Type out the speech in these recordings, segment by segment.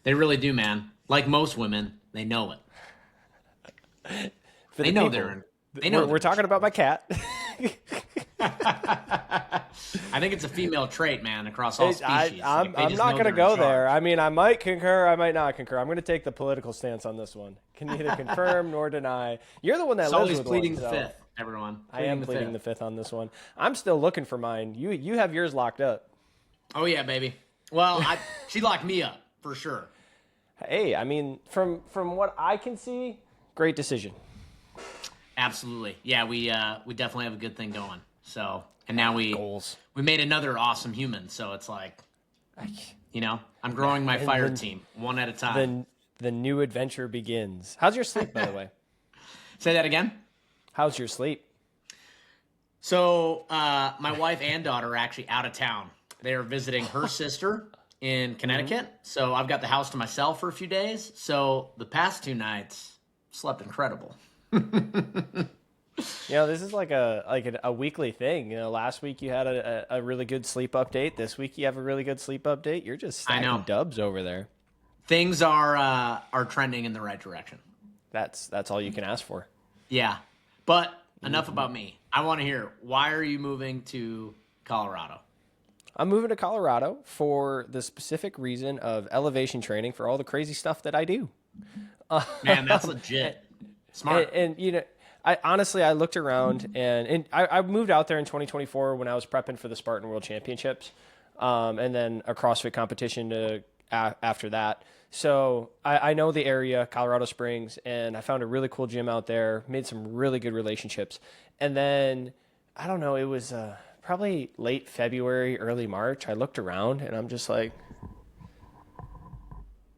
They really do, man. Like most women, they know it. For They the know people, they know we're they're in talking about my cat. I think it's a female trait, man, across all species. Like they I'm just not know going to they're in go there. charge. I mean, I might concur, I might not concur. I'm going to take the political stance on this one. Can neither confirm nor deny. You're the one that It's lives always with one, pleading the so fifth, everyone. I Pleading am the pleading fifth. the fifth on this one. I'm still looking for mine. You have yours locked up. Oh yeah, baby. Well, she locked me up for sure. Hey, I mean, from what I can see, great decision. Absolutely. Yeah, we definitely have a good thing going. So, and now Goals. we made another awesome human. So it's like, I'm growing my And fire team one at a time. the new adventure begins. How's your sleep, by the way? Say that again. How's your sleep? So, my wife and daughter are actually out of town. They are visiting her sister in Connecticut. So I've got the house to myself for a few days. So the past 2 nights, slept incredible. This is like a weekly thing. Last week you had a really good sleep update. This week you have a really good sleep update. You're just I stacking know. dubs over there. Things are trending in the right direction. That's all you can ask for. Yeah. But enough about me. I want to hear, why are you moving to Colorado? I'm moving to Colorado for the specific reason of elevation training for all the crazy stuff that I do. Man, that's legit. Smart. And I honestly, I looked around and I moved out there in 2024 when I was prepping for the Spartan World Championships, and then a CrossFit competition after that. So I know the area, Colorado Springs, and I found a really cool gym out there, made some really good relationships. And then, I don't know, it was probably late February, early March. I looked around and I'm just like,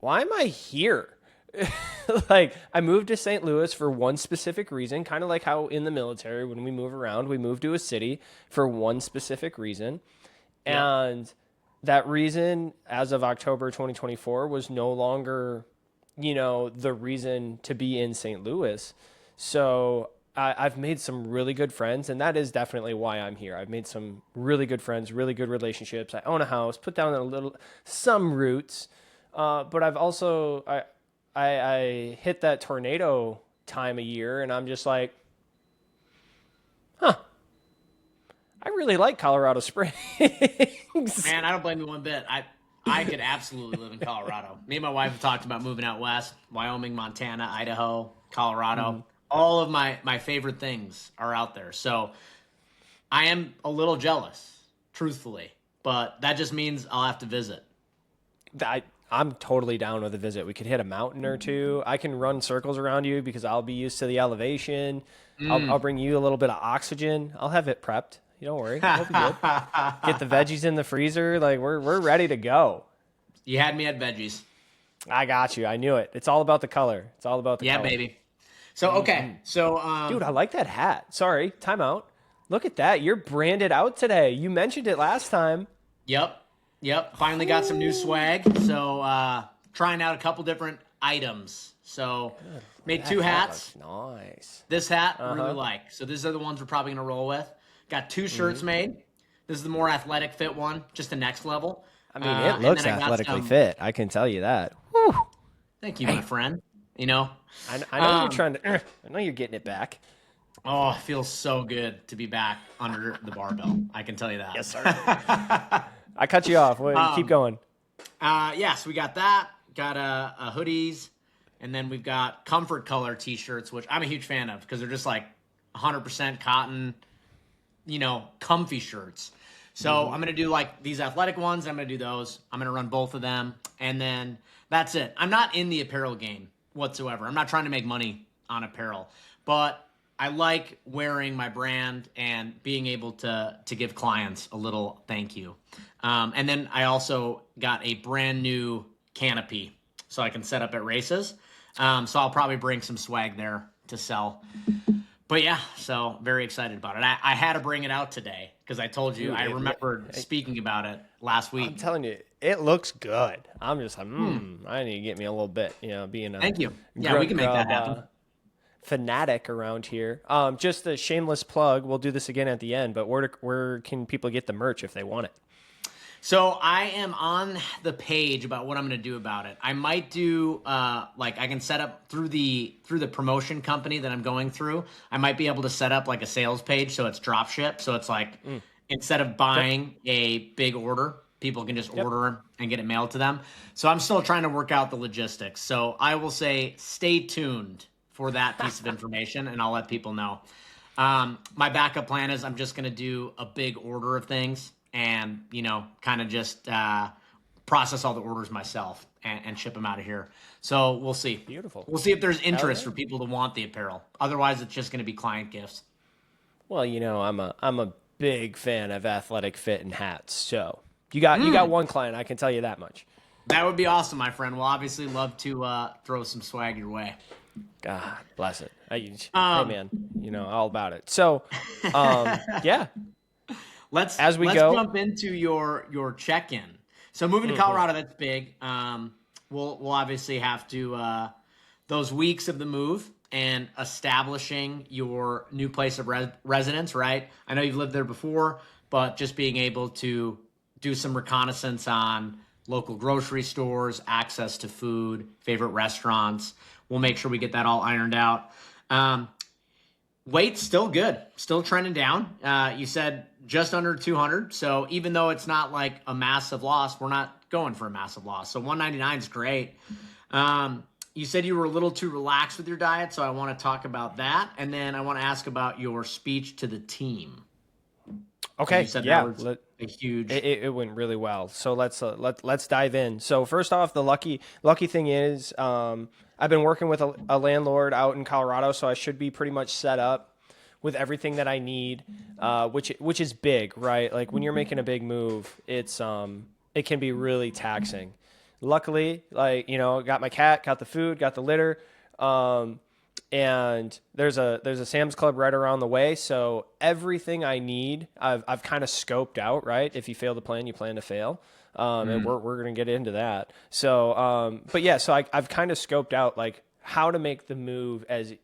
why am I here? Like, I moved to St. Louis for one specific reason, kind of like how in the military, when we move around, we move to a city for one specific reason. Yeah. And that reason, as of October 2024, was no longer, the reason to be in St. Louis. So I've made some really good friends, and that is definitely why I'm here. I've made some really good friends, really good relationships. I own a house, put down some roots, but I've also I hit that tornado time of year, and I'm just like, I really like Colorado Springs. Man, I don't blame you one bit. I could absolutely live in Colorado. Me and my wife have talked about moving out west, Wyoming, Montana, Idaho, Colorado. All of my favorite things are out there. So I am a little jealous, truthfully, but that just means I'll have to visit. I'm totally down with a visit. We could hit a mountain or two. I can run circles around you because I'll be used to the elevation. I'll bring you a little bit of oxygen. I'll have it prepped. You don't worry. It'll be good. Get the veggies in the freezer. Like we're ready to go. You had me at veggies. I got you. I knew it. It's all about the color. It's all about the Yeah, color. baby. So, okay. So, Dude, I like that hat. Sorry. Time out. Look at that. You're branded out today. You mentioned it last time. Yep. Finally got some new swag. So, trying out a couple different items. So, made two hats. Nice. This hat, really like. So, these are the ones we're probably going to roll with. Got two shirts made. This is the more athletic fit one, just the next level. I mean, it looks athletically fit. I can tell you that. Whew. Thank you, my friend. I know you're trying to. I know you're getting it back. Oh, it feels so good to be back under the barbell. I can tell you that. Yes, sir. I cut you off. Keep going. So we got that. Got hoodies, and then we've got comfort color T-shirts, which I'm a huge fan of because they're just like 100% cotton, comfy shirts. So I'm going to do like these athletic ones. I'm going to do those. I'm going to run both of them. And then that's it. I'm not in the apparel game whatsoever. I'm not trying to make money on apparel, but I like wearing my brand and being able to give clients a little thank you. And then I also got a brand new canopy so I can set up at races. So I'll probably bring some swag there to sell. But yeah, so very excited about it. I had to bring it out today because I told you, I remembered speaking about it last week. I'm telling you, it looks good. I'm just like, I need to get me a little bit, being a thank you. Yeah, we can make that happen. Fanatic around here. Just a shameless plug. We'll do this again at the end, but where can people get the merch if they want it? So I am on the page about what I'm going to do about it. I might do like I can set up through the promotion company that I'm going through. I might be able to set up like a sales page so it's drop ship. So it's like instead of Yep. buying a big order, people can just Yep. order and get it mailed to them. So I'm still trying to work out the logistics. So I will say stay tuned for that piece of information, and I'll let people know. My backup plan is I'm just going to do a big order of things and, kind of just process all the orders myself and ship them out of here. So we'll see. Beautiful. We'll see if there's Hell interest yeah. for people to want the apparel. Otherwise, it's just going to be client gifts. Well, I'm a big fan of athletic fit and hats. So you got one client, I can tell you that much. That would be awesome, my friend. We'll obviously love to throw some swag your way. God bless it. Hey man, all about it. So, yeah, Let's as we let's go. jump into your check-in. So moving to Colorado, that's big. We'll obviously have to those weeks of the move and establishing your new place of residence, right? I know you've lived there before, but just being able to do some reconnaissance on local grocery stores, access to food, favorite restaurants. We'll make sure we get that all ironed out. Weight's still good, still trending down. You said just under 200. So even though it's not like a massive loss, we're not going for a massive loss. So 199 is great. You said you were a little too relaxed with your diet, so I want to talk about that. And then I want to ask about your speech to the team. Okay, You said yeah, that was a huge. it went really well. So let's dive in. So first off, the lucky thing is I've been working with a landlord out in Colorado, so I should be pretty much set up with everything that I need, which is big, right? Like when you're making a big move, it can be really taxing. Luckily, got my cat, got the food, got the litter, and there's a Sam's Club right around the way. So everything I need, I've kind of scoped out, right? If you fail to plan, you plan to fail. And we're going to get into that. So, but yeah, so I've kind of scoped out like how to make the move as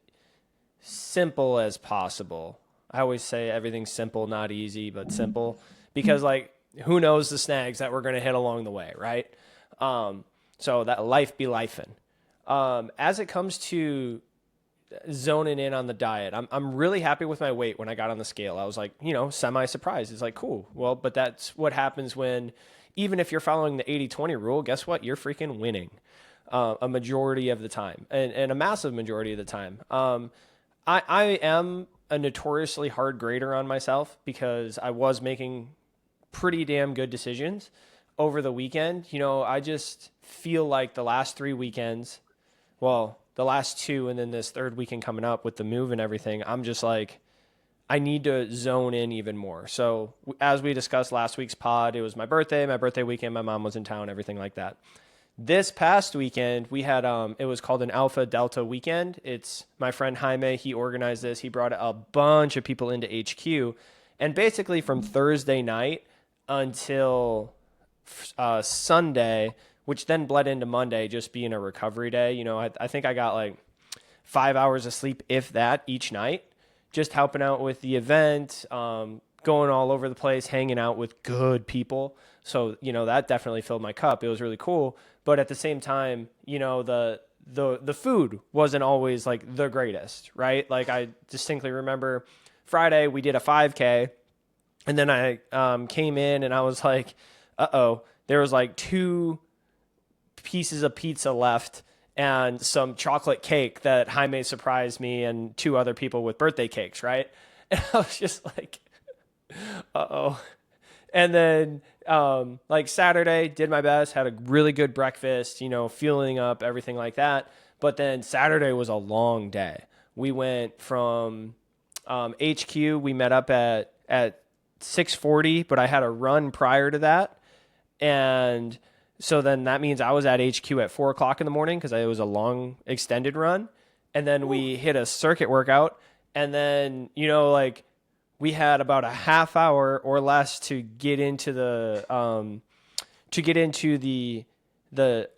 simple as possible. I always say everything's simple, not easy, but simple, because like, who knows the snags that we're going to hit along the way, right? So that life be lifing. As it comes to zoning in on the diet, I'm really happy with my weight when I got on the scale. I was like, semi-surprised. It's like, cool. Well, but that's what happens when, even if you're following the 80-20 rule, guess what? You're freaking winning a majority of the time, and a massive majority of the time. I am a notoriously hard grader on myself because I was making pretty damn good decisions over the weekend. I just feel like the last 3 weekends, well, the last 2 and then this third weekend coming up with the move and everything, I'm just like, I need to zone in even more. So as we discussed last week's pod, it was my birthday weekend. My mom was in town, everything like that. This past weekend, we had, it was called an Alpha Delta weekend. It's my friend Jaime. He organized this. He brought a bunch of people into HQ. And basically from Thursday night until Sunday, which then bled into Monday, just being a recovery day. I think I got like 5 hours of sleep, if that, each night, just helping out with the event, going all over the place, hanging out with good people. So, that definitely filled my cup. It was really cool. But at the same time, the food wasn't always like the greatest, right? Like I distinctly remember Friday we did a 5K, and then I came in and I was like, there was like 2 pieces of pizza left and some chocolate cake that Jaime surprised me and 2 other people with birthday cakes, right? And I was just like, And then like Saturday, did my best, had a really good breakfast, fueling up, everything like that. But then Saturday was a long day. We went from HQ, we met up at 6:40, but I had a run prior to that. And so then that means I was at HQ at 4:00 in the morning because it was a long extended run. And then we hit a circuit workout. And then, we had about a half hour or less to get into the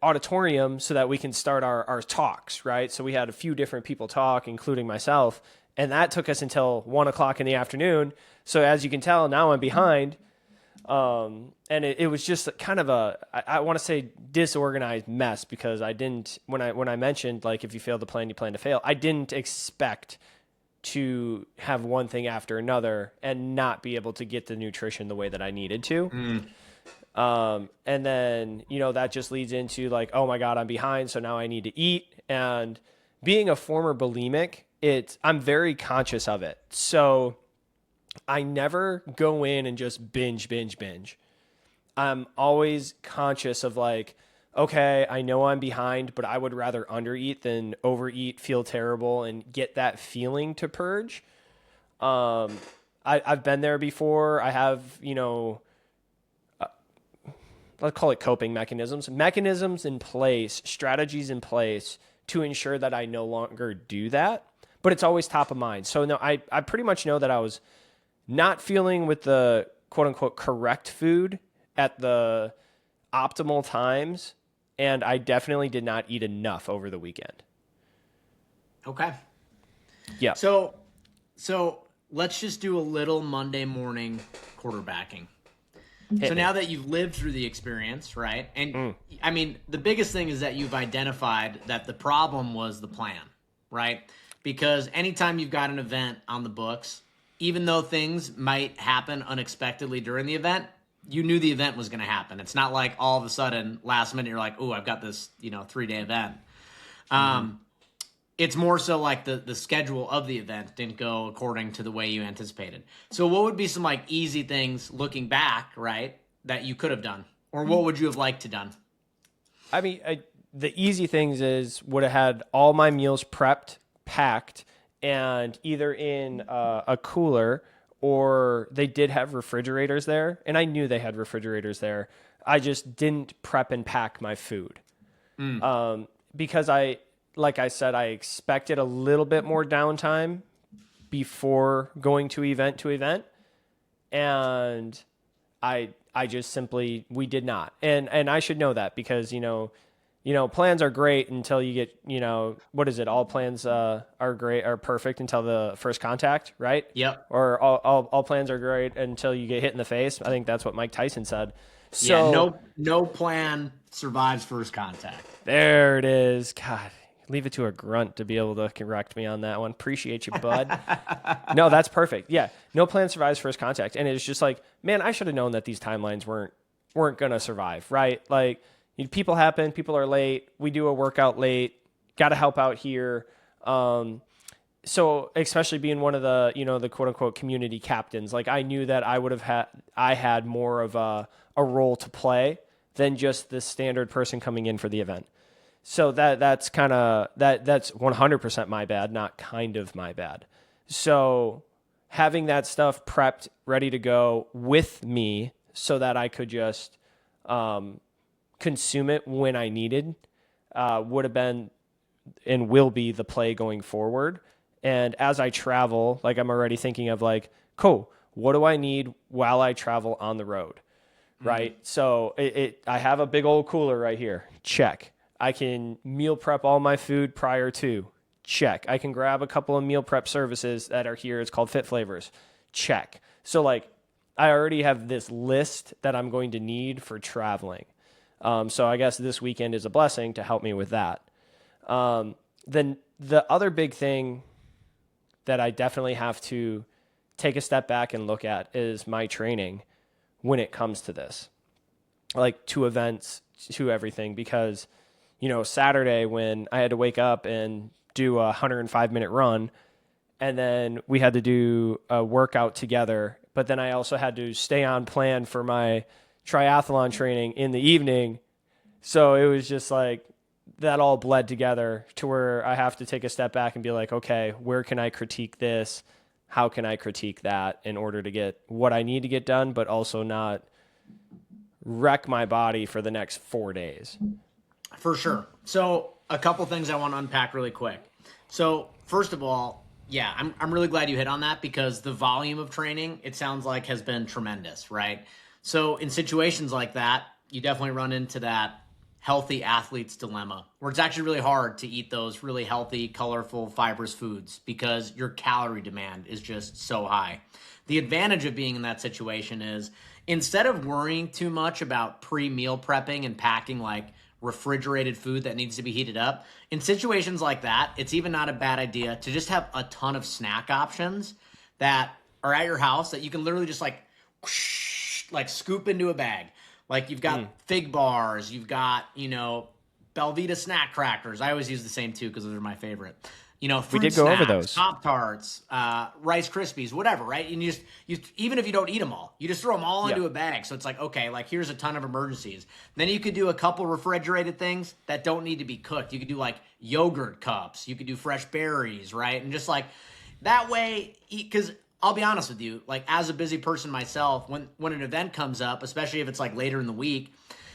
auditorium so that we can start our talks, right? So we had a few different people talk, including myself. And that took us until 1:00 in the afternoon. So as you can tell, now I'm behind. And it was just kind of I want to say disorganized mess, because I didn't, when I mentioned, like, if you fail to plan, you plan to fail, I didn't expect to have one thing after another and not be able to get the nutrition the way that I needed to. And then, that just leads into like, oh my God, I'm behind. So now I need to eat. And being a former bulimic, I'm very conscious of it. So I never go in and just binge. I'm always conscious of like, okay, I know I'm behind, but I would rather undereat than overeat, feel terrible, and get that feeling to purge. I've been there before. I have, let's call it coping mechanisms in place, strategies in place to ensure that I no longer do that, but it's always top of mind. So no, I pretty much know that I was not feeling with the quote unquote correct food at the optimal times. And I definitely did not eat enough over the weekend. Okay. Yeah. So let's just do a little Monday morning quarterbacking. So now that you've lived through the experience, right? And I mean, the biggest thing is that you've identified that the problem was the plan, right? Because anytime you've got an event on the books, even though things might happen unexpectedly during the event, you knew the event was going to happen. It's not like all of a sudden last minute you're like, oh, I've got this, 3-day event. It's more so like the schedule of the event didn't go according to the way you anticipated. So what would be some like easy things looking back, right, that you could have done? Or what would you have liked to done? I mean, the easy things is would have had all my meals prepped, packed, and either in a cooler, or they did have refrigerators there. And I knew they had refrigerators there. I just didn't prep and pack my food. Because like I said, I expected a little bit more downtime before going to event. And I just simply, we did not. And I should know that because, plans are great until you get, what is it? All plans are perfect until the first contact, right? Yep. Or all plans are great until you get hit in the face. I think that's what Mike Tyson said. So yeah, no plan survives first contact. There it is. God, leave it to a grunt to be able to correct me on that one. Appreciate you, bud. No, that's perfect. Yeah, no plan survives first contact. And it's just like, man, I should have known that these timelines weren't going to survive, right? Like, people happen, people are late. We do a workout late. Got to help out here. So especially being one of the, the quote unquote community captains, like I knew that I had more of a role to play than just the standard person coming in for the event. So that's 100% my bad, not kind of my bad. So having that stuff prepped, ready to go with me so that I could just consume it when I needed would have been and will be the play going forward. And as I travel, like I'm already thinking of like, cool, what do I need while I travel on the road? Right. So I have a big old cooler right here. Check. I can meal prep all my food prior to. Check. I can grab a couple of meal prep services that are here. It's called Fit Flavors. Check. So like I already have this list that I'm going to need for traveling. So I guess this weekend is a blessing to help me with that. Then the other big thing that I definitely have to take a step back and look at is my training when it comes to this, like to events, to everything, because, Saturday when I had to wake up and do a 105-minute run, and then we had to do a workout together, but then I also had to stay on plan for my triathlon training in the evening. So it was just like that all bled together to where I have to take a step back and be like, okay, where can I critique this? How can I critique that in order to get what I need to get done, but also not wreck my body for the next 4 days? For sure. So a couple things I want to unpack really quick. So first of all, yeah, I'm really glad you hit on that because the volume of training, it sounds like, has been tremendous, right? So in situations like that, you definitely run into that healthy athlete's dilemma where it's actually really hard to eat those really healthy, colorful, fibrous foods because your calorie demand is just so high. The advantage of being in that situation is instead of worrying too much about pre-meal prepping and packing like refrigerated food that needs to be heated up, in situations like that, it's even not a bad idea to just have a ton of snack options that are at your house that you can literally just like whoosh, like scoop into a bag. Like you've got fig bars, you've got, Belvita snack crackers. I always use the same two because those are my favorite. Fruit did go over snacks, those. Pop Tarts, Rice Krispies, whatever, right? And you even if you don't eat them all, you just throw them all into a bag. So it's like, okay, like here's a ton of emergencies. Then you could do a couple refrigerated things that don't need to be cooked. You could do like yogurt cups. You could do fresh berries, right? And just like that way, because I'll be honest with you, like as a busy person myself, when an event comes up, especially if it's like later in the week,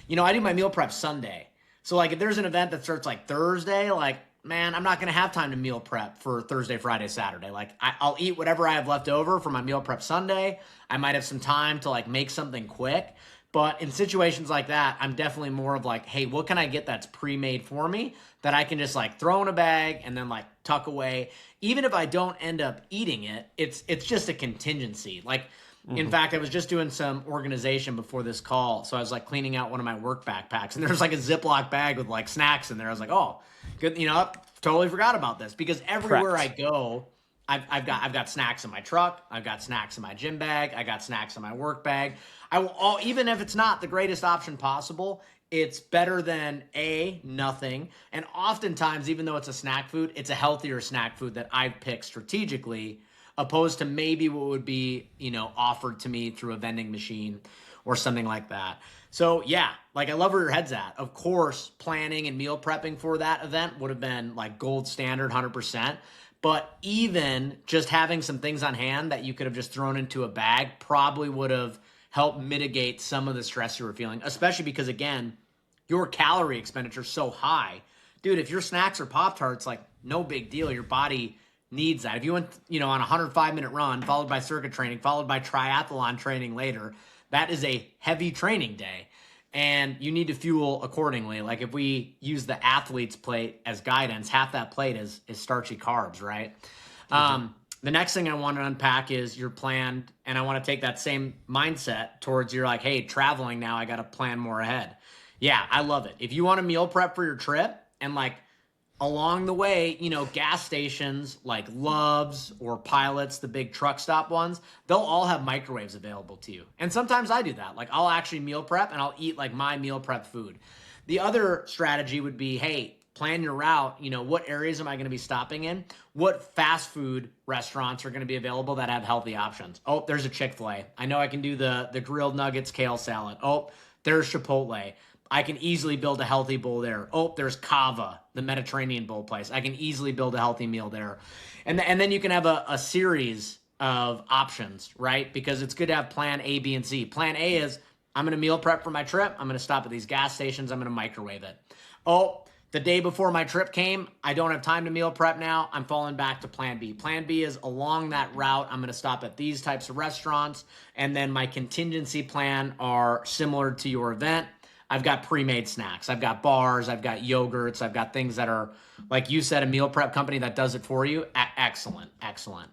I do my meal prep Sunday. So like if there's an event that starts like Thursday, like, man, I'm not going to have time to meal prep for Thursday, Friday, Saturday. Like I'll eat whatever I have left over for my meal prep Sunday. I might have some time to like make something quick. But in situations like that, I'm definitely more of like, hey, what can I get that's pre-made for me that I can just like throw in a bag and then like tuck away. Even if I don't end up eating it, it's just a contingency. Like, in fact, I was just doing some organization before this call. So I was like cleaning out one of my work backpacks and there's like a Ziploc bag with like snacks in there. I was like, oh, good. Totally forgot about this because everywhere I go, I've got snacks in my truck. I've got snacks in my gym bag. I got snacks in my work bag. Even if it's not the greatest option possible, it's better than nothing. And oftentimes, even though it's a snack food, it's a healthier snack food that I've picked strategically, opposed to maybe what would be, offered to me through a vending machine or something like that. So yeah, like I love where your head's at. Of course, planning and meal prepping for that event would have been like gold standard, 100%. But even just having some things on hand that you could have just thrown into a bag probably would have helped mitigate some of the stress you were feeling, especially because, again, your calorie expenditure is so high. Dude, if your snacks are Pop-Tarts, like no big deal. Your body needs that. If you went, on a 105-minute run, followed by circuit training, followed by triathlon training later, that is a heavy training day. And you need to fuel accordingly. Like if we use the athlete's plate as guidance, half that plate is starchy carbs, right? The next thing I want to unpack is your plan, and I want to take that same mindset towards you're like, hey, traveling now, I got to plan more ahead. Yeah, I love it. If you want to meal prep for your trip and like along the way, gas stations like Love's or Pilots, the big truck stop ones, they'll all have microwaves available to you. And sometimes I do that. Like I'll actually meal prep and I'll eat like my meal prep food. The other strategy would be, hey, plan your route. What areas am I going to be stopping in? What fast food restaurants are going to be available that have healthy options? Oh, there's a Chick-fil-A. I know I can do the grilled nuggets, kale salad. Oh, there's Chipotle. I can easily build a healthy bowl there. Oh, there's Cava, the Mediterranean bowl place. I can easily build a healthy meal there. And then you can have a series of options, right? Because it's good to have plan A, B, and C. Plan A is I'm going to meal prep for my trip. I'm going to stop at these gas stations. I'm going to microwave it. Oh, the day before my trip came, I don't have time to meal prep now. I'm falling back to plan B. Plan B is along that route. I'm going to stop at these types of restaurants. And then my contingency plan are similar to your event. I've got pre-made snacks. I've got bars. I've got yogurts. I've got things that are, like you said, a meal prep company that does it for you. Excellent. Excellent.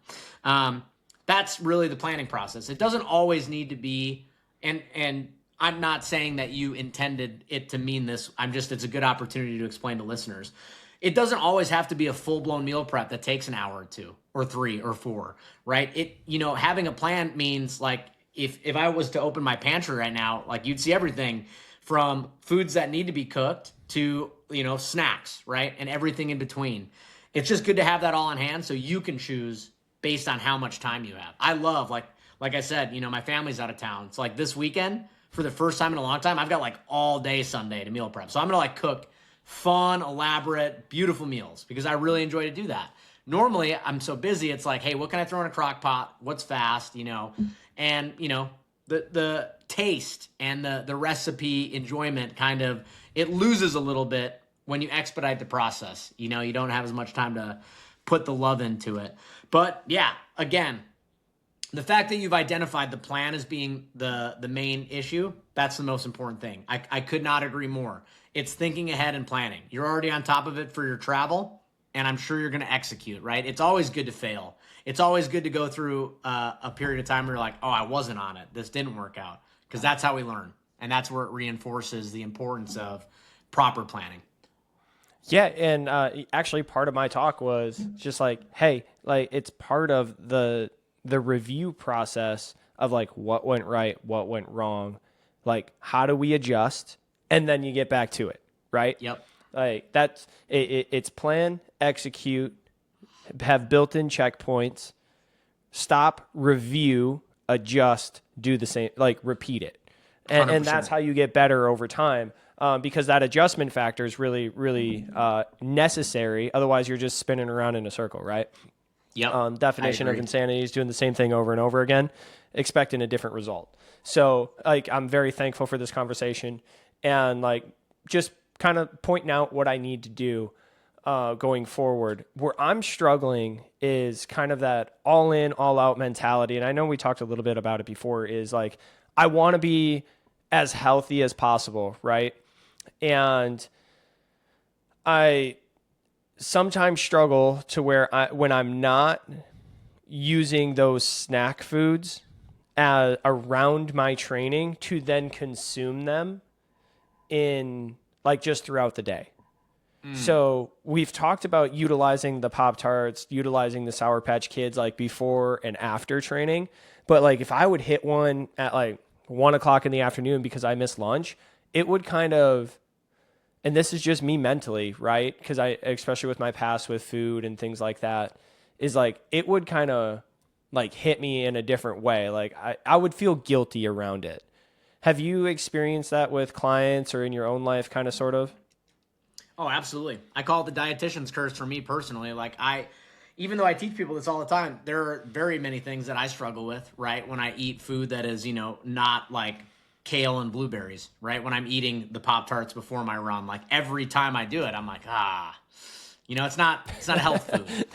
That's really the planning process. It doesn't always need to be, and I'm not saying that you intended it to mean this. It's a good opportunity to explain to listeners. It doesn't always have to be a full-blown meal prep that takes an hour or 2 or 3 or 4, right? Having a plan means like if I was to open my pantry right now, like you'd see everything from foods that need to be cooked to, snacks, right? And everything in between. It's just good to have that all on hand so you can choose based on how much time you have. I love, like I said, my family's out of town. It's like this weekend, for the first time in a long time, I've got like all day Sunday to meal prep. So I'm going to like cook fun, elaborate, beautiful meals because I really enjoy to do that. Normally I'm so busy. It's like, hey, what can I throw in a crock pot? What's fast, and the taste and the recipe enjoyment it loses a little bit when you expedite the process. You don't have as much time to put the love into it. But yeah, again, the fact that you've identified the plan as being the main issue, that's the most important thing. I could not agree more. It's thinking ahead and planning. You're already on top of it for your travel, and I'm sure you're going to execute, right? It's always good to fail. It's always good to go through a period of time where you're like, oh, I wasn't on it. This didn't work out. because that's how we learn. And that's where it reinforces the importance of proper planning. Yeah, and actually, part of my talk was just like, hey, like it's part of the review process of like what went right, what went wrong, like how do we adjust, and then you get back to it, right? Yep. Like that's it's plan, execute, have built-in checkpoints, stop, review, adjust, do the same, like repeat it, and that's 100%. how you get better over time. Because that adjustment factor is really, really necessary. Otherwise, you're just spinning around in a circle, right? Yep. Definition of insanity is doing the same thing over and over again, expecting a different result. So, like, I'm very thankful for this conversation and, like, just kind of pointing out what I need to do going forward. Where I'm struggling is kind of that all in, all out mentality. And I know we talked a little bit about it before, is like, I want to be as healthy as possible, right? And I sometimes struggle to where when I'm not using those snack foods around my training to then consume them in like just throughout the day. So we've talked about utilizing the Pop-Tarts, utilizing the Sour Patch Kids like before and after training. But like if I would hit one at like 1:00 in the afternoon because I missed lunch, it would kind of, and this is just me mentally, right? Because especially with my past with food and things like that, is like, it would kind of like hit me in a different way. Like I would feel guilty around it. Have you experienced that with clients or in your own life, kind of, sort of? Oh, absolutely. I call it the dietitian's curse for me personally. Like even though I teach people this all the time, there are very many things that I struggle with, right? When I eat food that is, not like kale and blueberries, right? When I'm eating the Pop-Tarts before my run, like every time I do it, I'm like, it's not a health food.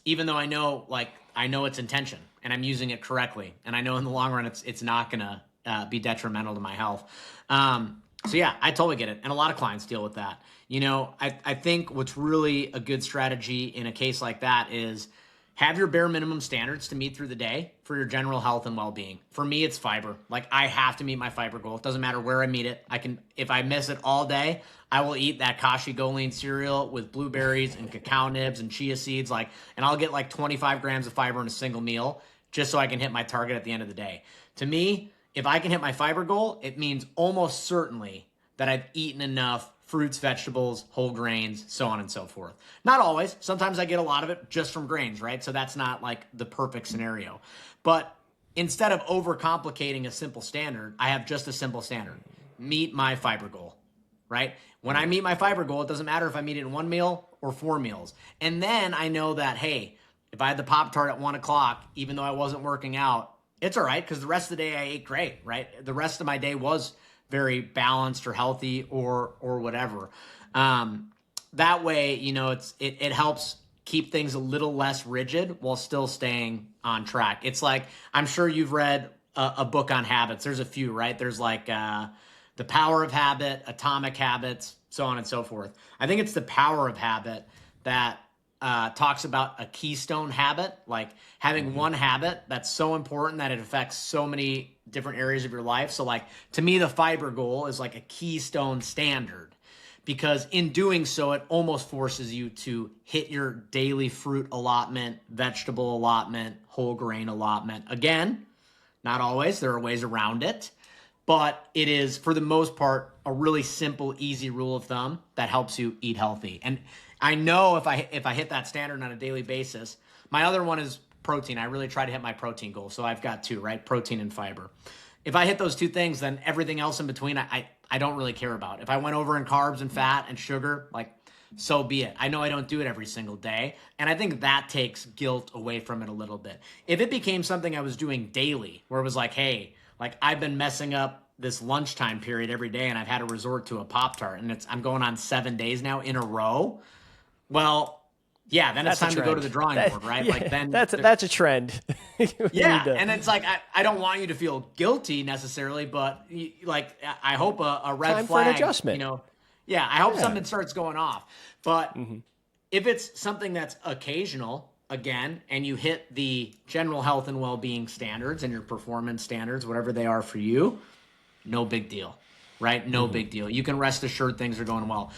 Even though I know its intention and I'm using it correctly. And I know in the long run, it's not going to be detrimental to my health. So yeah, I totally get it. And a lot of clients deal with that. I think what's really a good strategy in a case like that is have your bare minimum standards to meet through the day for your general health and well-being. For me, it's fiber. Like I have to meet my fiber goal. It doesn't matter where I meet it. If I miss it all day, I will eat that Kashi Goleen cereal with blueberries and cacao nibs and chia seeds, and I'll get like 25 grams of fiber in a single meal just so I can hit my target at the end of the day. To me, if I can hit my fiber goal, it means almost certainly that I've eaten enough fruits, vegetables, whole grains, so on and so forth. Not always. Sometimes I get a lot of it just from grains, right? So that's not like the perfect scenario. But instead of overcomplicating a simple standard, I have just a simple standard. Meet my fiber goal, right? When I meet my fiber goal, it doesn't matter if I meet it in one meal or 4 meals. And then I know that, hey, if I had the Pop-Tart at 1:00, even though I wasn't working out, it's all right because the rest of the day I ate great, right? The rest of my day was very balanced or healthy or whatever. That way, it helps keep things a little less rigid while still staying on track. It's like, I'm sure you've read a book on habits. There's a few, right? There's like The Power of Habit, Atomic Habits, so on and so forth. I think it's The Power of Habit that talks about a keystone habit, like having one habit that's so important that it affects so many different areas of your life. So like, to me, the fiber goal is like a keystone standard because in doing so, it almost forces you to hit your daily fruit allotment, vegetable allotment, whole grain allotment. Again, not always. There are ways around it, but it is, for the most part, a really simple, easy rule of thumb that helps you eat healthy. And I know if I hit that standard on a daily basis, my other one is protein. I really try to hit my protein goal. So I've got 2, right? Protein and fiber. If I hit those 2 things, then everything else in between, I don't really care about. If I went over in carbs and fat and sugar, like, so be it. I know I don't do it every single day. And I think that takes guilt away from it a little bit. If it became something I was doing daily, where it was like, hey, like I've been messing up this lunchtime period every day and I've had to resort to a Pop-Tart and I'm going on 7 days now in a row. Well, yeah, then it's time to go to the drawing board, right? Yeah, like then that's a trend. Yeah, and it's like I don't want you to feel guilty necessarily, but like I hope a red time flag, for an adjustment. Yeah, I hope something starts going off. But if it's something that's occasional, again, and you hit the general health and well-being standards and your performance standards, whatever they are for you, no big deal, right? No big deal. You can rest assured things are going well.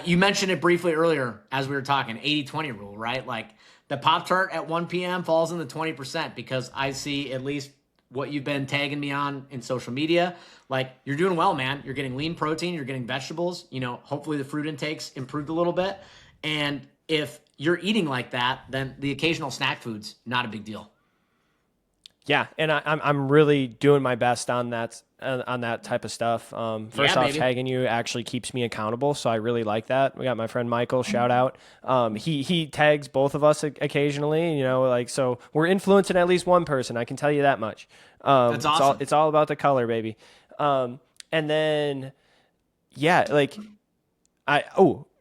You mentioned it briefly earlier as we were talking, 80-20 rule, right? Like the Pop-Tart at 1 p.m. falls in the 20% because I see at least what you've been tagging me on in social media. Like you're doing well, man. You're getting lean protein, you're getting vegetables, hopefully the fruit intake's improved a little bit. And if you're eating like that, then the occasional snack food's not a big deal. Yeah, and I'm really doing my best on that type of stuff. First off, baby. tagging you actually keeps me accountable, so I really like that. We got my friend Michael, shout out. He tags both of us occasionally, so we're influencing at least one person. I can tell you that much. That's awesome. It's all about the color, baby. And then, yeah, like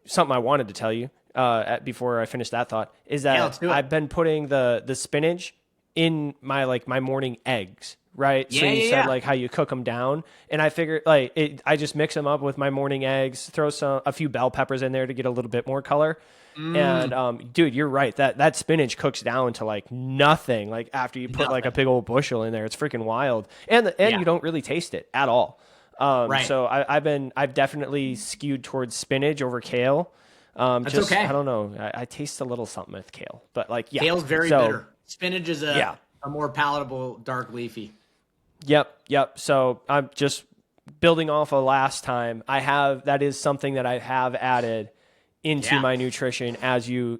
something I wanted to tell you before I finish that thought is that I've been putting the spinach in my morning eggs, right? So you said like how you cook them down, and I figured I just mix them up with my morning eggs, throw a few bell peppers in there to get a little bit more color. And dude, you're right. That spinach cooks down to like nothing. Like after you put like a big old bushel in there, it's freaking wild. And you don't really taste it at all. Right. So I've definitely skewed towards spinach over kale. That's okay. I don't know. I taste a little something with kale, but kale's very bitter. Spinach is a more palatable dark leafy. Yep. So I'm just building off of last time. That is something that I have added into my nutrition as you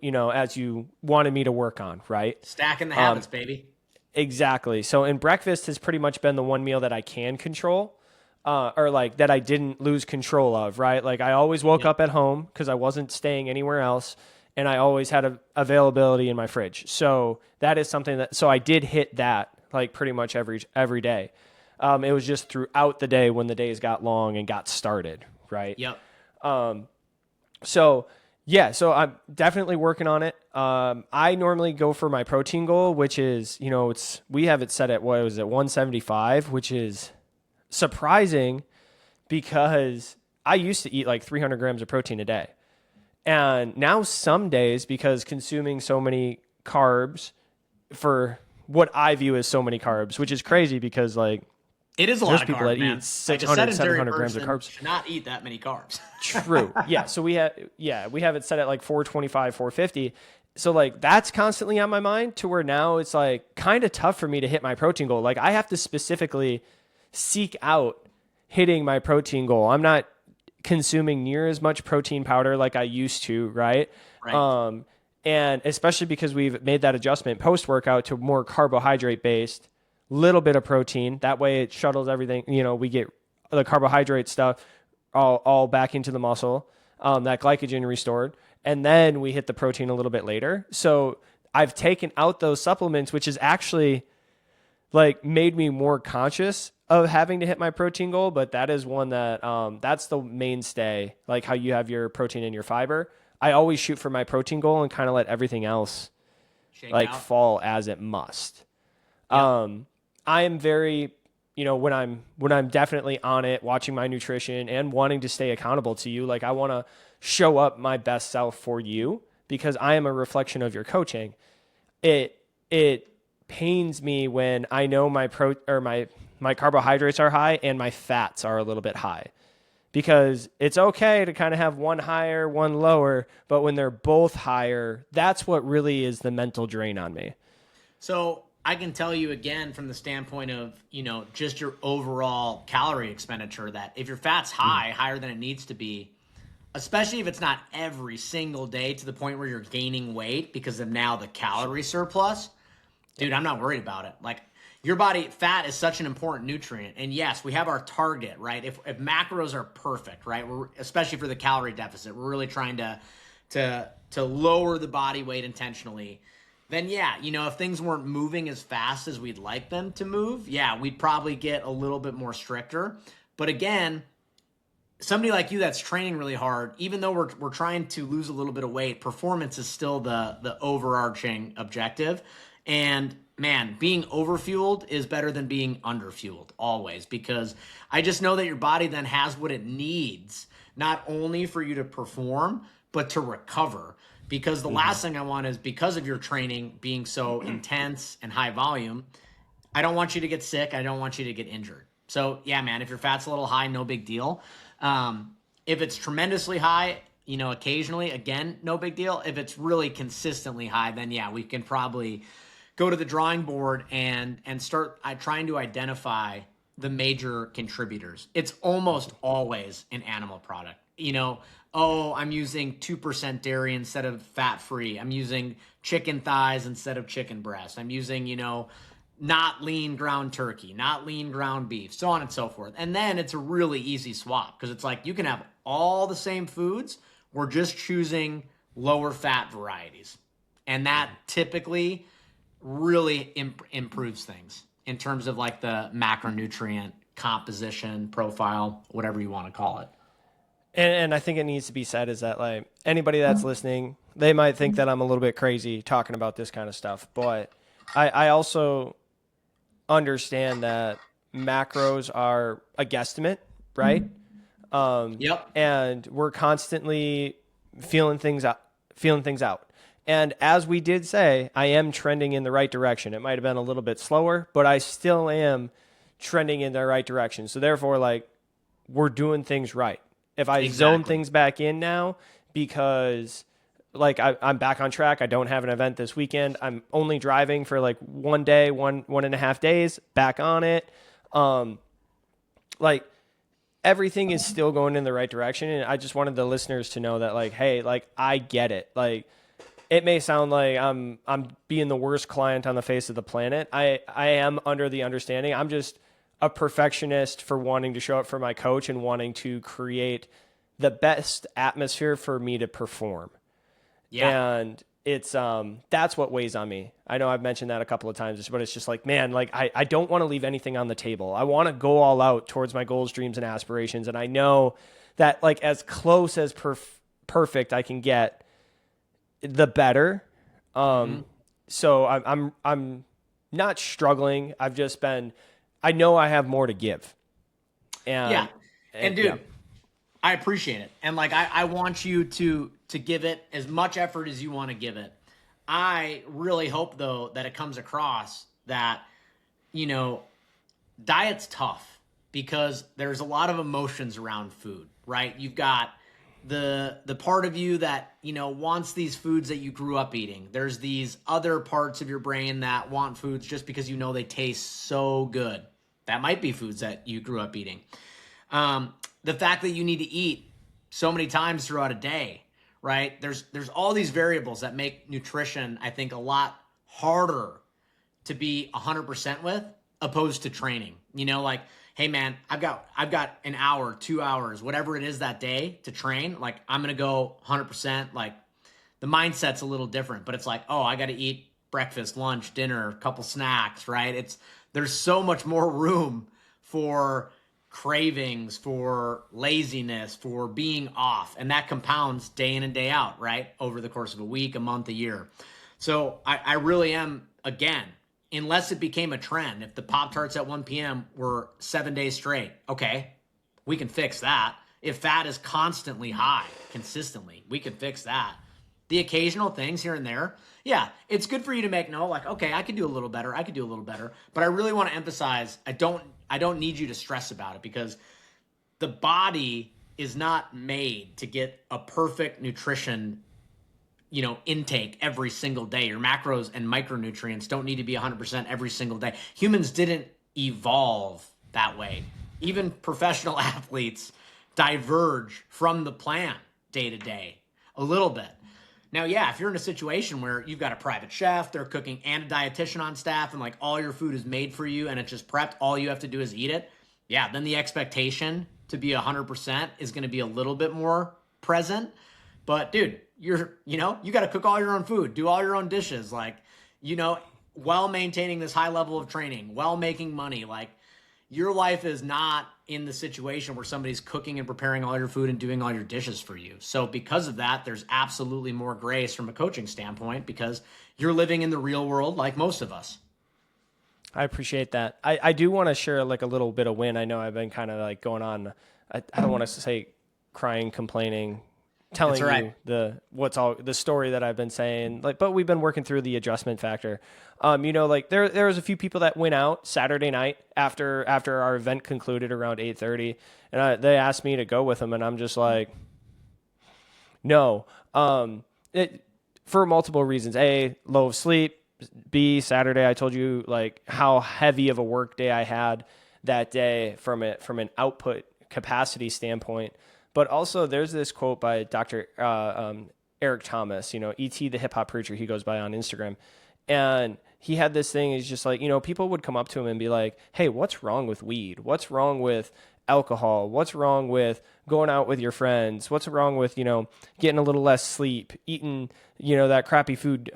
wanted me to work on, right? Stacking the habits, baby. Exactly. So in breakfast has pretty much been the one meal that I can control. Or like that I didn't lose control of, right? Like I always woke up at home because I wasn't staying anywhere else, and I always had availability in my fridge. So that is something so I did hit that like pretty much every day. It was just throughout the day when the days got long and got started, right? Yep. So I'm definitely working on it. I normally go for my protein goal, which is, we have it set at, 175, which is surprising because I used to eat like 300 grams of protein a day. And now some days, because consuming so many carbs for what I view as so many carbs, which is crazy because like it is a lot of people carbs, that eat 600, 700 grams of carbs. Should not eat that many carbs. True. Yeah. So we have it set at like 425, 450. So like that's constantly on my mind to where now it's like kind of tough for me to hit my protein goal. Like I have to specifically seek out hitting my protein goal. I'm not consuming near as much protein powder like I used to, right? And especially because we've made that adjustment post-workout to more carbohydrate based, little bit of protein. That way it shuttles everything, we get the carbohydrate stuff all back into the muscle, that glycogen restored, and then we hit the protein a little bit later. So I've taken out those supplements, which is actually like made me more conscious of having to hit my protein goal, but that is one that that's the mainstay, like how you have your protein and your fiber. I always shoot for my protein goal and kind of let everything else fall as it must. I am very, when I'm definitely on it, watching my nutrition and wanting to stay accountable to you, like I want to show up my best self for you because I am a reflection of your coaching. It pains me when I know my carbohydrates are high and my fats are a little bit high, because it's okay to kind of have one higher, one lower, but when they're both higher, that's what really is the mental drain on me. So I can tell you again from the standpoint of, just your overall calorie expenditure, that if your fat's higher than it needs to be, especially if it's not every single day to the point where you're gaining weight because of now the calorie surplus, dude, I'm not worried about it. Like, your body, fat is such an important nutrient. And yes, we have our target, right? If macros are perfect, right? Especially for the calorie deficit, we're really trying to lower the body weight intentionally. Then yeah, if things weren't moving as fast as we'd like them to move, yeah, we'd probably get a little bit more stricter. But again, somebody like you that's training really hard, even though we're trying to lose a little bit of weight, performance is still the overarching objective. And man, being overfueled is better than being underfueled always, because I just know that your body then has what it needs not only for you to perform, but to recover. Because the last thing I want is, because of your training being so intense and high volume, I don't want you to get sick. I don't want you to get injured. So yeah, man, if your fat's a little high, no big deal. If it's tremendously high, occasionally, again, no big deal. If it's really consistently high, then yeah, we can probably go to the drawing board and start trying to identify the major contributors. It's almost always an animal product. Oh, I'm using 2% dairy instead of fat-free. I'm using chicken thighs instead of chicken breast. I'm using, not lean ground turkey, not lean ground beef, so on and so forth. And then it's a really easy swap, because it's like you can have all the same foods. We're just choosing lower fat varieties. And that typically really improves things in terms of like the macronutrient composition profile, whatever you want to call it. And I think it needs to be said is that, like, anybody that's listening, they might think that I'm a little bit crazy talking about this kind of stuff, but I also understand that macros are a guesstimate, right? Yep. And we're constantly feeling things out. And as we did say, I am trending in the right direction. It might have been a little bit slower, but I still am trending in the right direction. So therefore, like, we're doing things right. If I zone things back in now, because like I'm back on track. I don't have an event this weekend. I'm only driving for like 1 day, 1.5 days, back on it. Like, everything is still going in the right direction. And I just wanted the listeners to know that, like, hey, like, I get it. Like, it may sound like I'm being the worst client on the face of the planet. I am under the understanding. I'm just a perfectionist for wanting to show up for my coach and wanting to create the best atmosphere for me to perform. Yeah. And it's, that's what weighs on me. I know I've mentioned that a couple of times, but it's just like, man, like, I don't want to leave anything on the table. I want to go all out towards my goals, dreams, and aspirations. And I know that, like, as close as perfect I can get, the better. So I'm not struggling. I've just been, I know I have more to give. And dude, I appreciate it. And like, I want you to give it as much effort as you want to give it. I really hope, though, that it comes across that, diet's tough because there's a lot of emotions around food, right? You've got the part of you that, wants these foods that you grew up eating. There's these other parts of your brain that want foods just because they taste so good. That might be foods that you grew up eating. The fact that you need to eat so many times throughout a day, right? There's all these variables that make nutrition, I think, a lot harder to be 100% with opposed to training. Like, hey man, I've got an hour, 2 hours, whatever it is that day to train. Like, I'm going to go 100%. Like, the mindset's a little different, but it's like, oh, I got to eat breakfast, lunch, dinner, a couple snacks, right? There's so much more room for cravings, for laziness, for being off. And that compounds day in and day out, right? Over the course of a week, a month, a year. So I really am, again, unless it became a trend, if the Pop-Tarts at 1 p.m. were 7 days straight, okay, we can fix that. If fat is constantly high, consistently, we can fix that. The occasional things here and there, yeah, it's good for you to make note, like, okay, I could do a little better, but I really want to emphasize, I don't need you to stress about it, because the body is not made to get a perfect nutrition, intake every single day. Your macros and micronutrients don't need to be 100% every single day. Humans didn't evolve that way. Even professional athletes diverge from the plan day to day a little bit. Now, yeah, if you're in a situation where you've got a private chef, they're cooking, and a dietitian on staff, and like all your food is made for you and it's just prepped, all you have to do is eat it, yeah, then the expectation to be 100% is going to be a little bit more present. But dude, you got to cook all your own food, do all your own dishes, like, while maintaining this high level of training, while making money. Like, your life is not in the situation where somebody's cooking and preparing all your food and doing all your dishes for you. So because of that, there's absolutely more grace from a coaching standpoint, because you're living in the real world like most of us. I appreciate that. I do want to share like a little bit of win. I know I've been kind of like going on, I don't want to say crying, complaining, telling right. you the story that I've been saying. Like, but we've been working through the adjustment factor. Like there was a few people that went out Saturday night after our event concluded around 8:30, and they asked me to go with them, and I'm just like, no. For multiple reasons. A, low of sleep. B, Saturday I told you like how heavy of a work day I had that day from an output capacity standpoint. But also there's this quote by Dr. Eric Thomas, E.T. the hip hop preacher, he goes by on Instagram. And he had this thing, he's just like, people would come up to him and be like, hey, what's wrong with weed? What's wrong with alcohol? What's wrong with going out with your friends? What's wrong with, getting a little less sleep, eating, that crappy food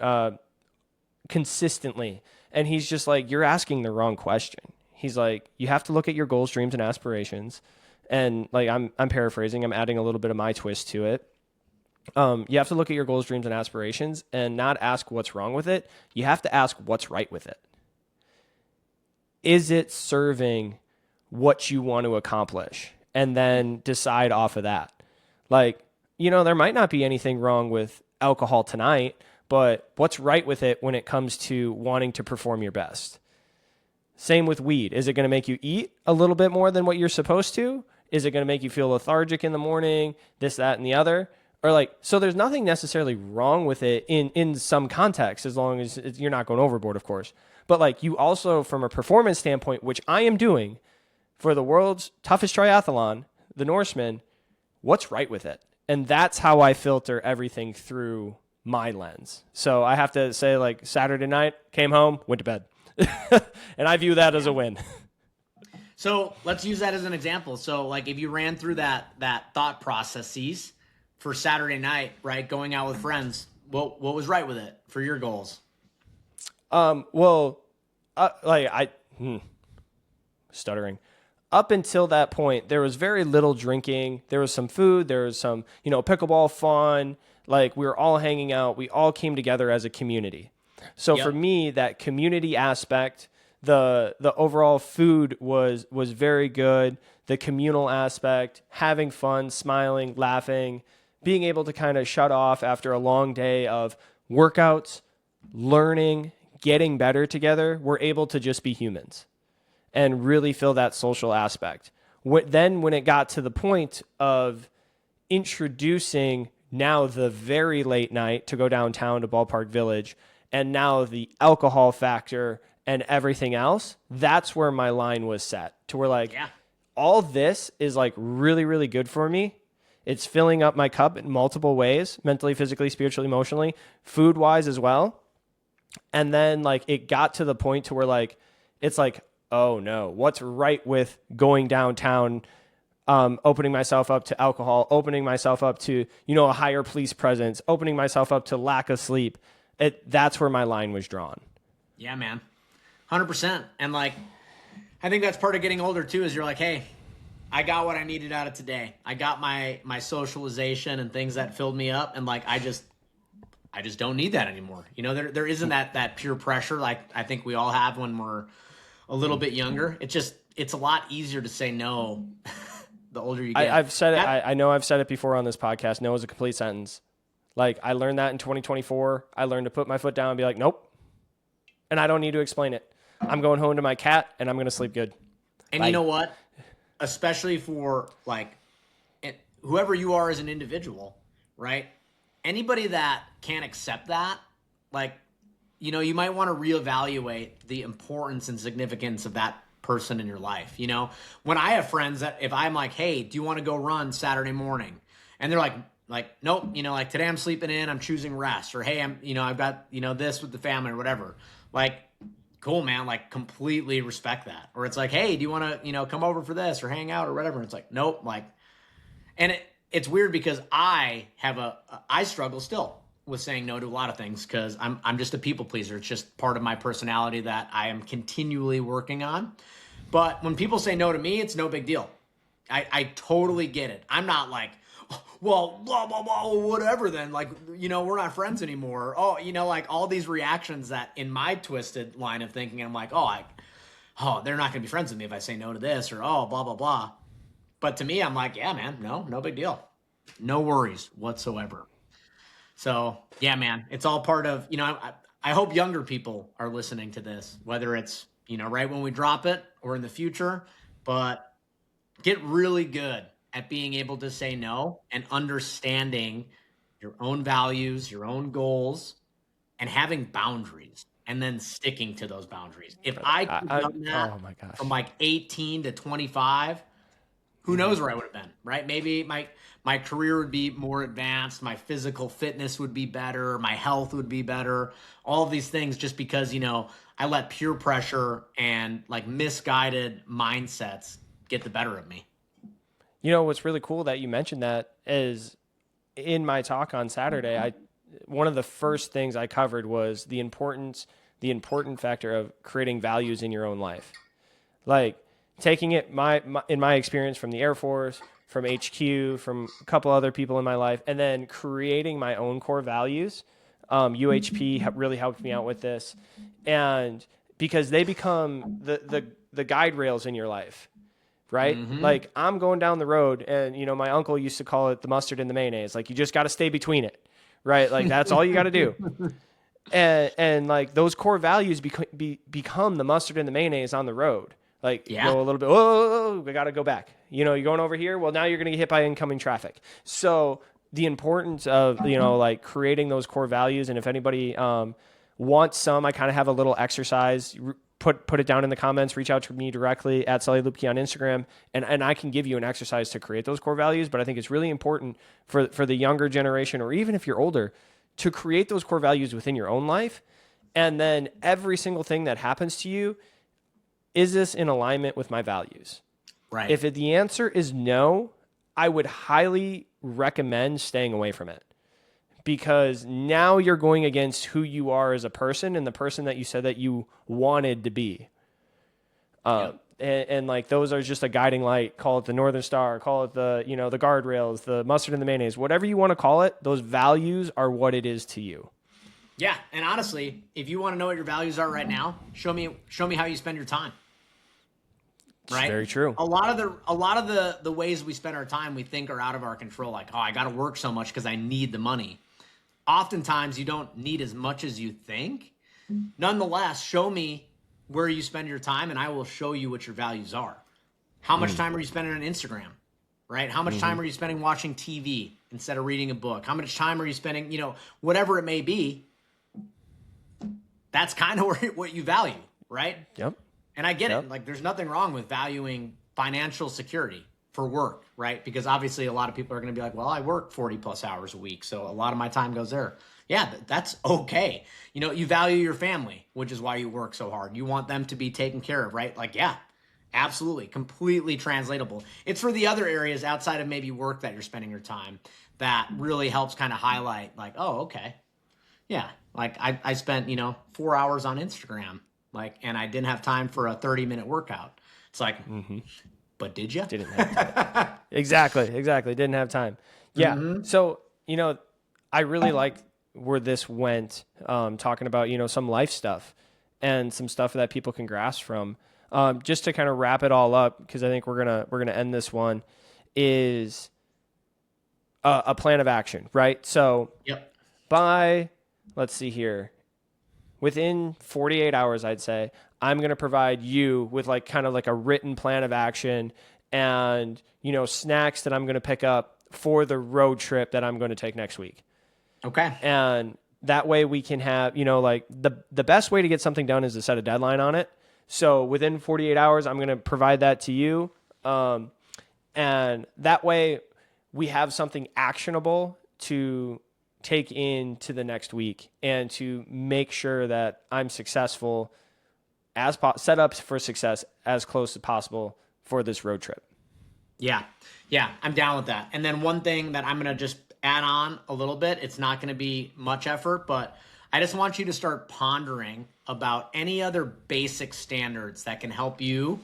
consistently? And he's just like, you're asking the wrong question. He's like, you have to look at your goals, dreams, and aspirations. And like, I'm paraphrasing, I'm adding a little bit of my twist to it. You have to look at your goals, dreams, and aspirations and not ask what's wrong with it. You have to ask what's right with it. Is it serving what you want to accomplish? And then decide off of that. Like, there might not be anything wrong with alcohol tonight, but what's right with it when it comes to wanting to perform your best? Same with weed. Is it going to make you eat a little bit more than what you're supposed to? Is it going to make you feel lethargic in the morning? This, that, and the other? Or like, so there's nothing necessarily wrong with it in some context, as long as you're not going overboard, of course. But like, you also, from a performance standpoint, which I am doing for the world's toughest triathlon, the Norseman, what's right with it? And that's how I filter everything through my lens. So I have to say, like, Saturday night, came home, went to bed. And I view that as a win. So let's use that as an example. So like, if you ran through that thought processes for Saturday night, right, going out with friends, what was right with it for your goals? Stuttering. Up until that point, there was very little drinking. There was some food. There was some, pickleball fun. Like, we were all hanging out. We all came together as a community. So for me, that community aspect, the overall food was very good. The communal aspect, having fun, smiling, laughing, being able to kind of shut off after a long day of workouts, learning, getting better together. We're able to just be humans and really feel that social aspect. Then when it got to the point of introducing now the very late night to go downtown to Ballpark Village, and now the alcohol factor and everything else, that's where my line was set to where like, all this is like really, really good for me. It's filling up my cup in multiple ways, mentally, physically, spiritually, emotionally, food wise as well. And then like, it got to the point to where like, it's like, oh no, what's right with going downtown, opening myself up to alcohol, opening myself up to, a higher police presence, opening myself up to lack of sleep. That's where my line was drawn. Yeah, man. 100%. And like, I think that's part of getting older too, is you're like, hey, I got what I needed out of today. I got my socialization and things that filled me up. And like, I just don't need that anymore. There isn't that peer pressure like I think we all have when we're a little bit younger. It's a lot easier to say no the older you get. I've said it. I know I've said it before on this podcast. No is a complete sentence. Like, I learned that in 2024. I learned to put my foot down and be like, nope. And I don't need to explain it. I'm going home to my cat and I'm going to sleep good. And you know what? Especially for like whoever you are as an individual, right? Anybody that can't accept that, like, you might want to reevaluate the importance and significance of that person in your life. When I have friends that if I'm like, hey, do you want to go run Saturday morning? And they're like, nope, like today I'm sleeping in, I'm choosing rest, or hey, I've got, this with the family or whatever. Like, cool, man, like completely respect that. Or it's like, hey, do you want to, come over for this or hang out or whatever? And it's like, nope. Like, and it's weird because I struggle still with saying no to a lot of things because I'm just a people pleaser. It's just part of my personality that I am continually working on. But when people say no to me, it's no big deal. I totally get it. I'm not like, well, blah, blah, blah, whatever then. Like, we're not friends anymore. Oh, like all these reactions that in my twisted line of thinking, I'm like, they're not going to be friends with me if I say no to this or, blah, blah, blah. But to me, I'm like, yeah, man, no big deal. No worries whatsoever. So yeah, man, it's all part of, I hope younger people are listening to this, whether it's, right when we drop it or in the future, but get really good at being able to say no and understanding your own values, your own goals, and having boundaries and then sticking to those boundaries. If I could have done that Oh my from gosh. like 18 to 25, who knows where I would have been, right? Maybe my career would be more advanced, my physical fitness would be better, my health would be better, all of these things just because, I let peer pressure and like misguided mindsets get the better of me. What's really cool that you mentioned that is in my talk on Saturday, one of the first things I covered was the important factor of creating values in your own life. Like taking it in my experience from the Air Force, from HQ, from a couple other people in my life, and then creating my own core values. UHP really helped me out with this, and because they become the guide rails in your life, right? Like I'm going down the road, and my uncle used to call it the mustard and the mayonnaise. Like you just got to stay between it, right? Like that's all you got to do. And like those core values become the mustard and the mayonnaise on the road. Like you Yeah. go a little bit, oh, we got to go back. You're going over here. Well, now you're going to get hit by incoming traffic. So the importance of, like creating those core values. And if anybody wants some, I kind of have a little exercise, put it down in the comments, reach out to me directly at Sully Lupke on Instagram. And I can give you an exercise to create those core values. But I think it's really important for the younger generation, or even if you're older, to create those core values within your own life. And then every single thing that happens to you, is this in alignment with my values? Right. If the answer is no, I would highly recommend staying away from it, because now you're going against who you are as a person and the person that you said that you wanted to be. And like those are just a guiding light. Call it the Northern Star, call it the the guardrails, the mustard and the mayonnaise, whatever you want to call it. Those values are what it is to you. Yeah, and honestly, if you want to know what your values are right now, show me how you spend your time. Right? It's very true. A lot of the ways we spend our time we think are out of our control. Like, oh, I got to work so much because I need the money. Oftentimes, you don't need as much as you think. Nonetheless, show me where you spend your time, and I will show you what your values are. How much time are you spending on Instagram? Right? How much time are you spending watching TV instead of reading a book? How much time are you spending, whatever it may be? That's kind of what you value, right? Yep. And I get it. Like, there's nothing wrong with valuing financial security for work, right? Because obviously a lot of people are going to be like, well, I work 40 plus hours a week, so a lot of my time goes there. Yeah, that's okay. You value your family, which is why you work so hard. You want them to be taken care of, right? Like, yeah, absolutely. Completely translatable. It's for the other areas outside of maybe work that you're spending your time that really helps kind of highlight, like, oh, okay. Yeah, like I spent, 4 hours on Instagram, and I didn't have time for a 30-minute workout. It's like, but did you? Didn't have time. Exactly. Didn't have time. Yeah. So, I really like where this went, talking about, some life stuff and some stuff that people can grasp from. Just to kind of wrap it all up, because I think we're gonna end this one, is a plan of action, right? So Yep. let's see here, within 48 hours, I'd say, I'm going to provide you with kind of a written plan of action and, snacks that I'm going to pick up for the road trip that I'm going to take next week. Okay. And that way we can have, the best way to get something done is to set a deadline on it. So within 48 hours, I'm going to provide that to you. And that way we have something actionable to take into the next week and to make sure that I'm successful, set up for success as close as possible for this road trip. Yeah, I'm down with that. And then one thing that I'm going to just add on a little bit, it's not going to be much effort, but I just want you to start pondering about any other basic standards that can help you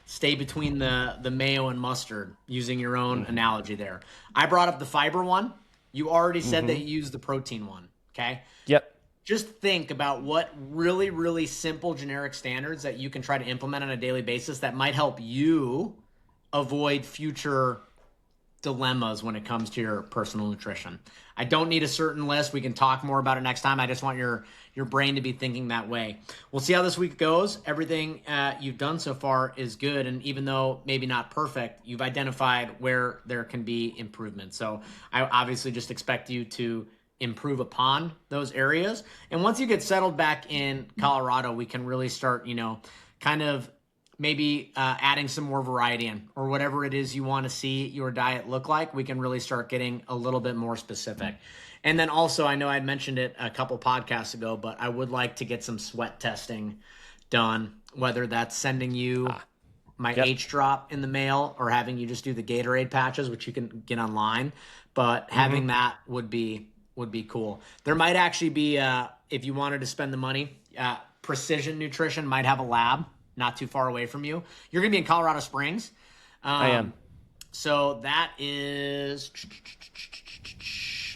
stay between the mayo and mustard, using your own analogy there. I brought up the fiber one. You already said that you used the protein one, okay? Yep. Just think about what really, really simple generic standards that you can try to implement on a daily basis that might help you avoid future dilemmas when it comes to your personal nutrition. I don't need a certain list. We can talk more about it next time. I just want your brain to be thinking that way. We'll see how this week goes. Everything you've done so far is good. And even though maybe not perfect, you've identified where there can be improvement. So I obviously just expect you to improve upon those areas. And once you get settled back in Colorado, we can really start, kind of maybe adding some more variety in, or whatever it is you want to see your diet look like. We can really start getting a little bit more specific. And then also, I know I'd mentioned it a couple podcasts ago, but I would like to get some sweat testing done, whether that's sending you my H drop in the mail or having you just do the Gatorade patches, which you can get online. But having that would be cool. There might actually be, if you wanted to spend the money, Precision Nutrition might have a lab not too far away from you. You're going to be in Colorado Springs. I am. So that is,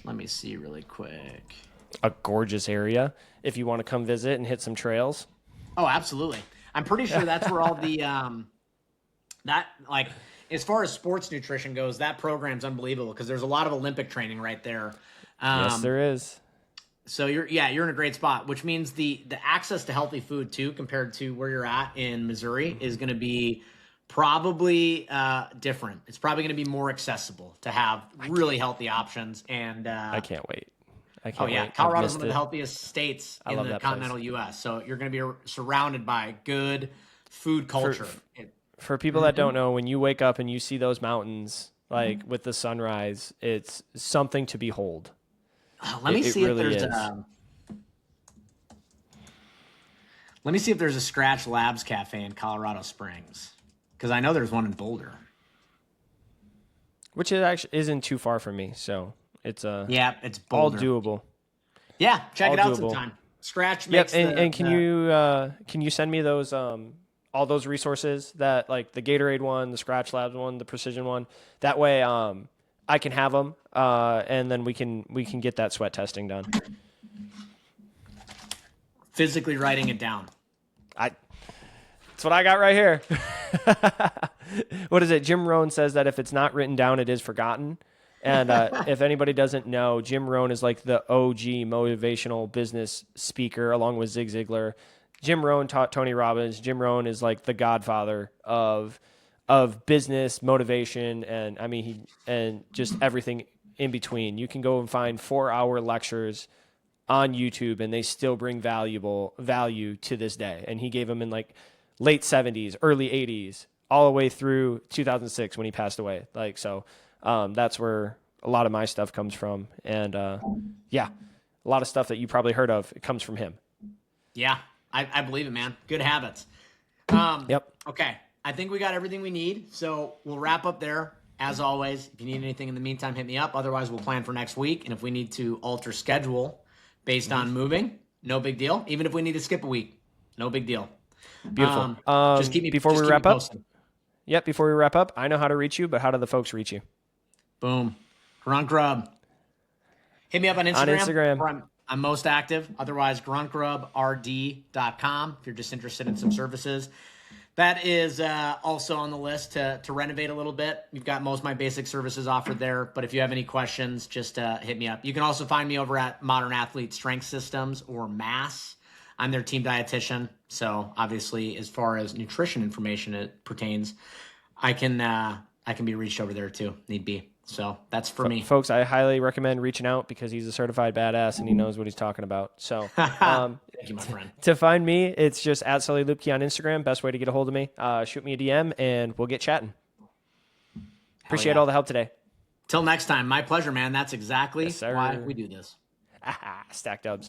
let me see really quick. A gorgeous area if you want to come visit and hit some trails. Oh, absolutely. I'm pretty sure that's where all the, as far as sports nutrition goes, that program's unbelievable because there's a lot of Olympic training right there. Yes, there is. So you're in a great spot, which means the access to healthy food too, compared to where you're at in Missouri, is going to be probably different. It's probably going to be more accessible to have really healthy options. And I can't wait. Wait. Colorado's one of the healthiest states in the continental U.S. So you're going to be surrounded by good food culture. For people that don't know, when you wake up and you see those mountains, like with the sunrise, it's something to behold. Let me see if there's a Scratch Labs cafe in Colorado Springs, because I know there's one in Boulder, which actually isn't too far from me. So it's it's all Boulder. doable. Yeah, check it out sometime. Scratch makes and can you send me those all those resources, that like the Gatorade one, the Scratch Labs one, the Precision one? That way I can have them, and then we can get that sweat testing done. Physically writing it down. That's what I got right here. What is it? Jim Rohn says that if it's not written down, it is forgotten. And if anybody doesn't know, Jim Rohn is like the OG motivational business speaker, along with Zig Ziglar. Jim Rohn taught Tony Robbins. Jim Rohn is like the godfather of business motivation, and and just everything in between. You can go and find 4-hour lectures on YouTube, and they still bring value to this day. And he gave them in like late 70s, early 80s, all the way through 2006 when he passed away. That's where a lot of my stuff comes from. And a lot of stuff that you probably heard of, it comes from him. Yeah, I believe it, man. Good habits. Yep. Okay. I think we got everything we need, so we'll wrap up there. As always, if you need anything in the meantime, hit me up. Otherwise, we'll plan for next week. And if we need to alter schedule based on moving, no big deal. Even if we need to skip a week, no big deal. Beautiful. Just keep me before we keep wrap me up. posted. Yep. Before we wrap up, I know how to reach you, but how do the folks reach you? Boom. Grunt Grub. Hit me up on Instagram. On Instagram. Where I'm most active. Otherwise, gruntgrubrd.com if you're just interested in some services. That is also on the list to renovate a little bit. You've got most of my basic services offered there. But if you have any questions, just hit me up. You can also find me over at Modern Athlete Strength Systems, or MASS. I'm their team dietitian. So obviously, as far as nutrition information it pertains, I can be reached over there too, need be. So that's for me. Folks, I highly recommend reaching out because he's a certified badass and he knows what he's talking about. So Thank you, my friend. To find me, it's just at Sully Lupke on Instagram. Best way to get a hold of me. Shoot me a DM and we'll get chatting. Appreciate all the help today. Till next time. My pleasure, man. That's exactly why we do this. Stack dubs.